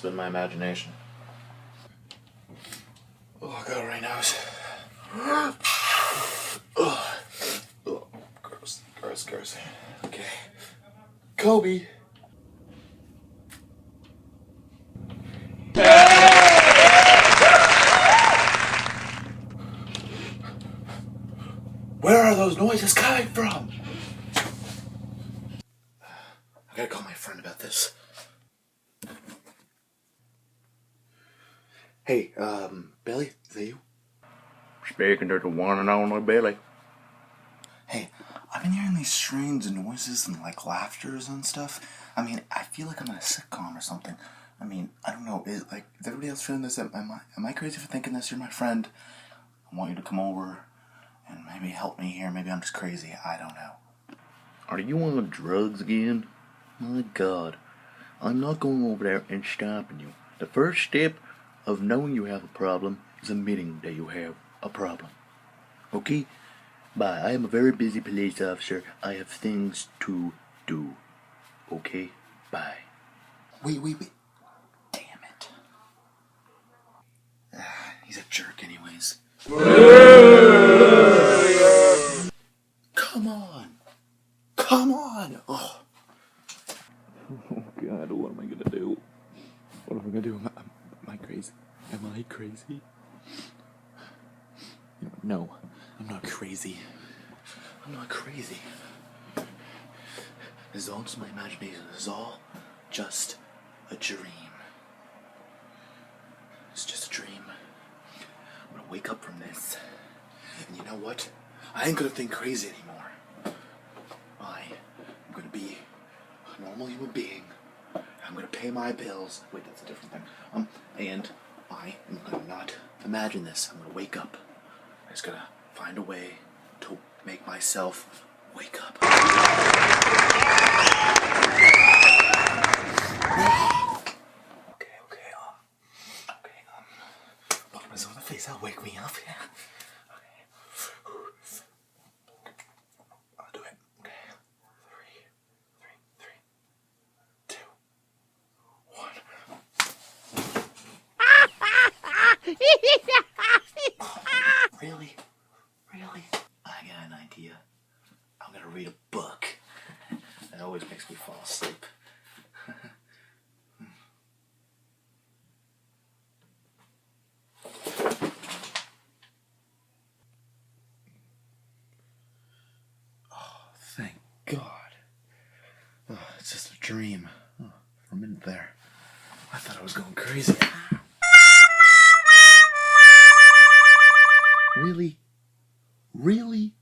Must have been my imagination. Oh, I got a runny nose. Oh, gross, gross, gross. Okay. Kobe. Where are those noises coming from? I gotta call my friend about this. Hey, Billy, is that you? Speaking to the one and only Billy. Hey, I've been hearing these strange noises and like laughters and stuff. I mean, I feel like I'm in a sitcom or something. I mean, I don't know. Is everybody else feeling this? Am I crazy for thinking this? You're my friend. I want you to come over and maybe help me here. Maybe I'm just crazy. I don't know. Are you on the drugs again? My God. I'm not going over there and stopping you. The first step of knowing you have a problem is admitting that you have a problem. Okay? Bye. I am a very busy police officer. I have things to do. Okay? Bye. Wait. Damn it. He's a jerk anyways. Come on. Oh. Oh God, what am I gonna do? What am I gonna do? Am I crazy? Am I crazy? No, I'm not crazy. This is all just my imagination. This is all just a dream. It's just a dream. I'm gonna wake up from this. And you know what? I ain't gonna think crazy anymore. I'm gonna be a normal human being. I'm gonna pay my bills. Wait, that's a different thing. And I am gonna not imagine this. I'm gonna wake up. I'm just gonna find a way to make myself wake up. Okay. Look at myself in the face. That'll wake me up. Yeah. Okay. I'll do it. Okay. 3, 2, 1. Really? I got an idea. I'm gonna read a book. That always makes me fall asleep. Oh, thank God. Oh, it's just a dream. Oh, for a minute there, I thought I was going crazy. Really?